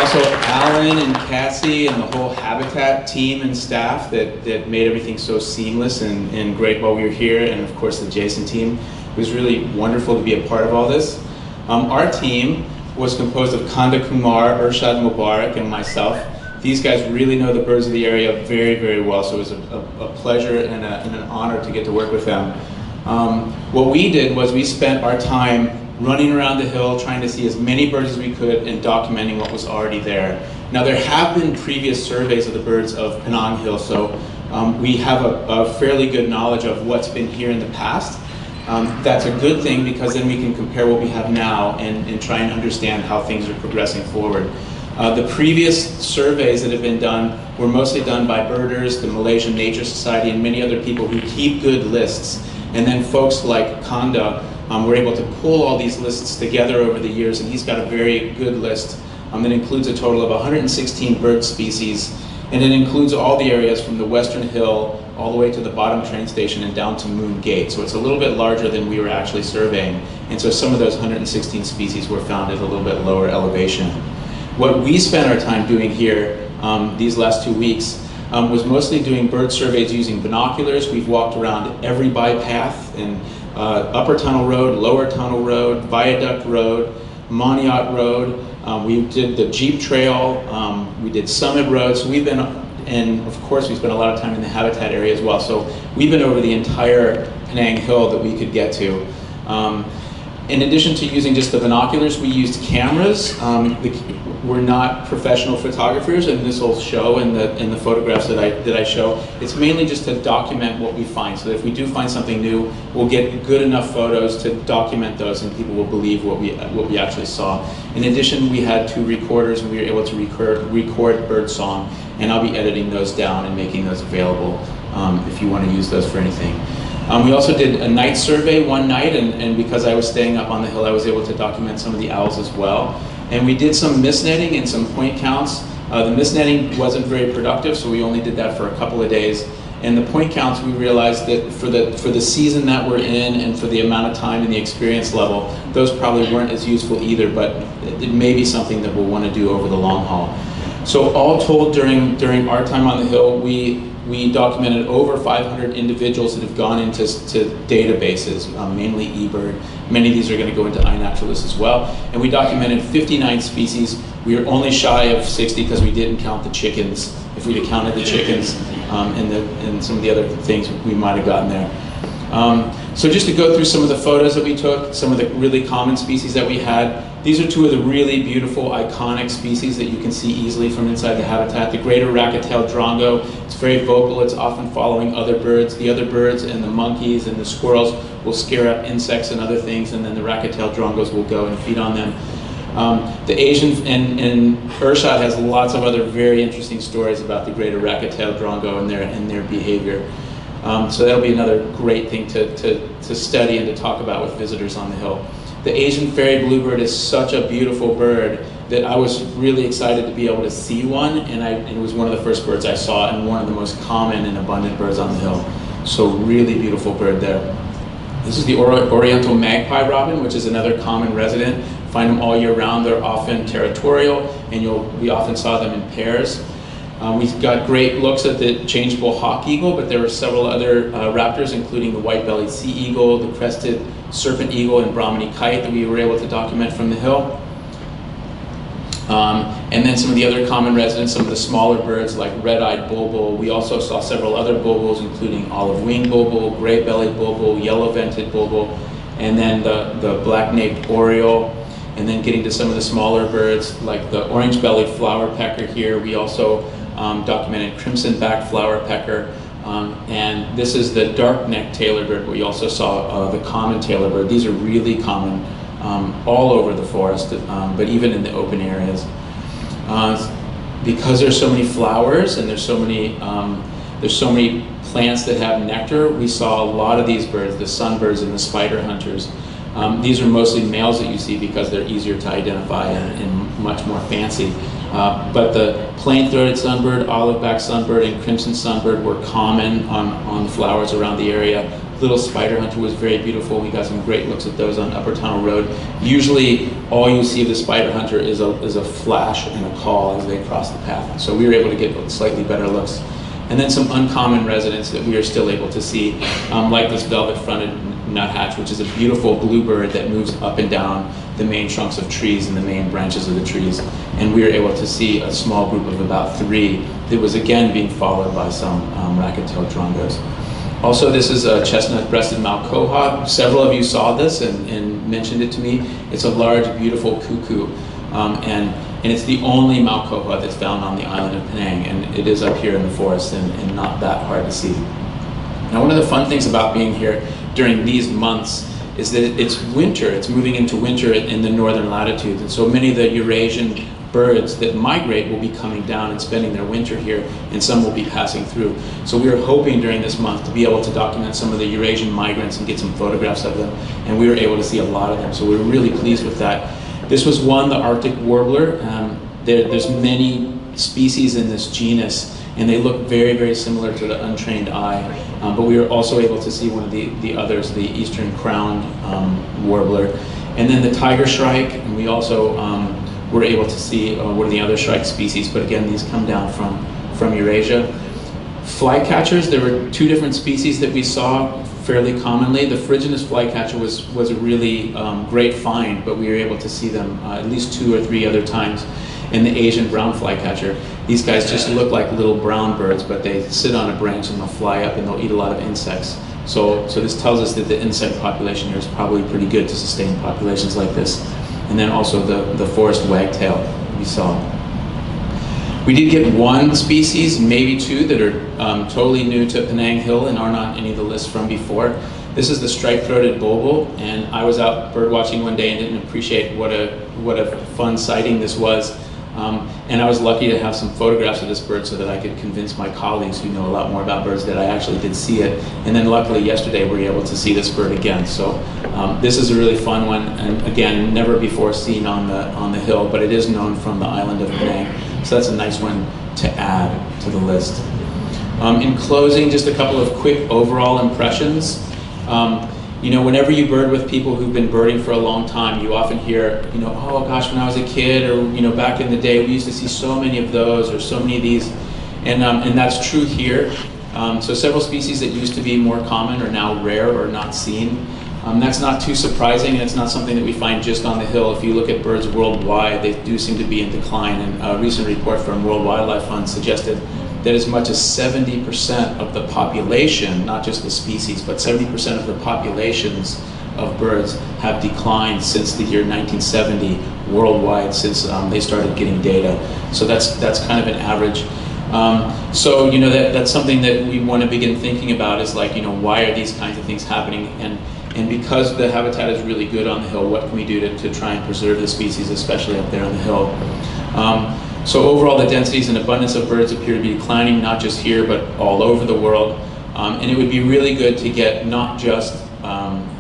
also Alan and Cassie and the whole Habitat team and staff that made everything so seamless and great while we were here, and of course the Jason team. It was really wonderful to be a part of all this. Our team was composed of Kanda Kumar, Urshad Mubarak, and myself. These guys really know the birds of the area very, very well, so it was a pleasure and an honor to get to work with them. What we did was we spent our time running around the hill, trying to see as many birds as we could and documenting what was already there. Now there have been previous surveys of the birds of Penang Hill, so we have a fairly good knowledge of what's been here in the past. That's a good thing because then we can compare what we have now and try and understand how things are progressing forward. The previous surveys that have been done were mostly done by birders, the Malaysian Nature Society, and many other people who keep good lists. And then folks like Kanda were able to pull all these lists together over the years, and he's got a very good list that includes a total of 116 bird species, and it includes all the areas from the Western Hill all the way to the bottom train station and down to Moon Gate. So it's a little bit larger than we were actually surveying, and so some of those 116 species were found at a little bit lower elevation. What we spent our time doing here these last 2 weeks was mostly doing bird surveys using binoculars. We've walked around every bypath and Upper Tunnel Road, Lower Tunnel Road, Viaduct Road, Moniat Road. We did the Jeep Trail. We did Summit Road. So we've been, and of course we spent a lot of time in the Habitat area as well. So we've been over the entire Penang Hill that we could get to. In addition to using just the binoculars, we used cameras. We're not professional photographers, and this will show in the photographs that I show. It's mainly just to document what we find, so that if we do find something new, we'll get good enough photos to document those, and people will believe what we actually saw. In addition, we had 2 recorders, and we were able to record bird song, and I'll be editing those down and making those available if you want to use those for anything. We also did a night survey one night, and because I was staying up on the hill, I was able to document some of the owls as well. And we did some mist netting and some point counts. The mist netting wasn't very productive, so we only did that for a couple of days. And the point counts, we realized that for the season that we're in and for the amount of time and the experience level, those probably weren't as useful either, but it may be something that we'll want to do over the long haul. So all told, during our time on the hill, we documented over 500 individuals that have gone into databases, mainly eBird. Many of these are going to go into iNaturalist as well. And we documented 59 species. We were only shy of 60 because we didn't count the chickens. If we'd have counted the chickens and some of the other things, we might have gotten there. So just to go through some of the photos that we took, some of the really common species that we had. These are 2 of the really beautiful, iconic species that you can see easily from inside the habitat. The greater racket-tailed drongo, it's very vocal, it's often following other birds. The other birds and the monkeys and the squirrels will scare up insects and other things, and then the racket-tailed drongos will go and feed on them. The Asian, and Urshad has lots of other very interesting stories about the greater racket-tailed drongo and their behavior. So that'll be another great thing to study and to talk about with visitors on the hill. The Asian fairy bluebird is such a beautiful bird that I was really excited to be able to see one, and it was one of the first birds I saw and one of the most common and abundant birds on the hill. So really beautiful bird there. This is the Oriental magpie robin, which is another common resident. Find them all year round. They're often territorial, and we often saw them in pairs. We've got great looks at the changeable hawk eagle, but there were several other raptors, including the white-bellied sea eagle, the crested serpent eagle, and Brahminy kite that we were able to document from the hill. And then some of the other common residents, some of the smaller birds like red-eyed bulbul. We also saw several other bulbuls, including olive-winged bulbul, gray-bellied bulbul, yellow-vented bulbul, and then the black-naped oriole. And then getting to some of the smaller birds like the orange-bellied flower pecker here. We also documented crimson-backed flower pecker. And this is the dark-necked tailored bird. We also saw the common tailored bird. These are really common all over the forest, but even in the open areas. Because there's so many flowers and there's so many plants that have nectar, we saw a lot of these birds, the sunbirds and the spider hunters. These are mostly males that you see because they're easier to identify and much more fancy. But the plain-throated sunbird, olive-backed sunbird, and crimson sunbird were common on flowers around the area. little spider hunter was very beautiful. We got some great looks at those on Upper Tunnel Road. Usually, all you see of the spider hunter is a flash and a call as they cross the path. So we were able to get slightly better looks. And then some uncommon residents that we are still able to see, like this velvet-fronted nuthatch, which is a beautiful bluebird that moves up and down the main trunks of trees and the main branches of the trees. And we were able to see a small group of about 3 that was again being followed by some racket-tailed drongos. Also, this is a chestnut-breasted malcoha. Several of you saw this and mentioned it to me. It's a large, beautiful cuckoo, and it's the only malcoha that's found on the island of Penang, and it is up here in the forest and not that hard to see. Now, one of the fun things about being here during these months is that it's winter. It's moving into winter in the northern latitudes, and so many of the Eurasian birds that migrate will be coming down and spending their winter here, and some will be passing through. So we were hoping during this month to be able to document some of the Eurasian migrants and get some photographs of them, and we were able to see a lot of them, so we were really pleased with that. This was one, the Arctic warbler. There's many species in this genus, and they look very, very similar to the untrained eye, but we were also able to see one of the others, the eastern crowned warbler. And then the tiger shrike, and we also were able to see one of the other shrike species, but again, these come down from Eurasia. Flycatchers, there were 2 different species that we saw fairly commonly. The Phryginus flycatcher was a really great find, but we were able to see them at least 2 or 3 other times. And the Asian brown flycatcher, these guys just look like little brown birds, but they sit on a branch and they'll fly up and they'll eat a lot of insects. So this tells us that the insect population here is probably pretty good to sustain populations like this. And then also the forest wagtail we saw. We did get 1 species, maybe 2, that are totally new to Penang Hill and aren't on any of the lists from before. This is the striped-throated bulbul, and I was out bird watching one day and didn't appreciate what a fun sighting this was. And I was lucky to have some photographs of this bird so that I could convince my colleagues who know a lot more about birds that I actually did see it. And then luckily yesterday we were able to see this bird again. So this is a really fun one, and again, never before seen on the hill, but it is known from the island of Penang. So that's a nice one to add to the list. In closing, just a couple of quick overall impressions. You know, whenever you bird with people who've been birding for a long time, you often hear, you know, oh gosh, when I was a kid, or you know, back in the day, we used to see so many of those, or so many of these, and that's true here. So several species that used to be more common are now rare or not seen. That's not too surprising, and it's not something that we find just on the hill. If you look at birds worldwide, they do seem to be in decline, and a recent report from World Wildlife Fund suggested that as much as 70% of the population, not just the species, but 70% of the populations of birds have declined since the year 1970 worldwide, since they started getting data. So that's kind of an average. So you know, that's something that we want to begin thinking about, is like, you know, why are these kinds of things happening? And because the habitat is really good on the hill, what can we do to try and preserve the species, especially up there on the hill? So overall, the densities and abundance of birds appear to be declining, not just here, but all over the world. And it would be really good to get not just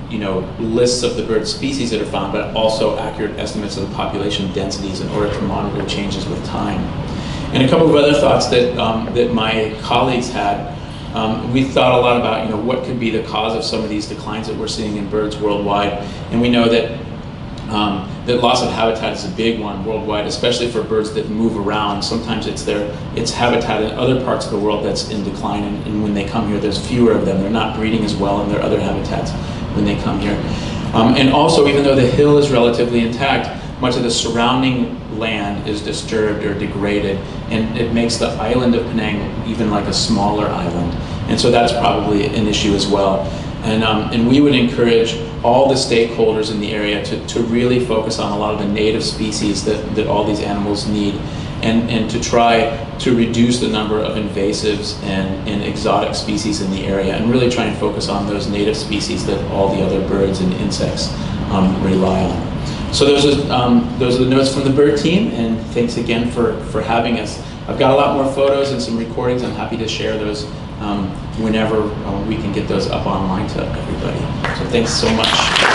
you know, lists of the bird species that are found, but also accurate estimates of the population densities in order to monitor changes with time. And a couple of other thoughts that, that my colleagues had. We thought a lot about, you know, what could be the cause of some of these declines that we're seeing in birds worldwide. And we know that that loss of habitat is a big one worldwide, especially for birds that move around. Sometimes it's habitat in other parts of the world that's in decline, and when they come here, there's fewer of them. They're not breeding as well in their other habitats when they come here. And also, even though the hill is relatively intact, much of the surrounding land is disturbed or degraded, and it makes the island of Penang even like a smaller island. And so that's probably an issue as well. And we would encourage all the stakeholders in the area to really focus on a lot of the native species that all these animals need, and to try to reduce the number of invasives and exotic species in the area, and really try and focus on those native species that all the other birds and insects rely on. So those are the notes from the bird team, and thanks again for having us. I've got a lot more photos and some recordings. I'm happy to share those whenever we can get those up online to everybody. So thanks so much.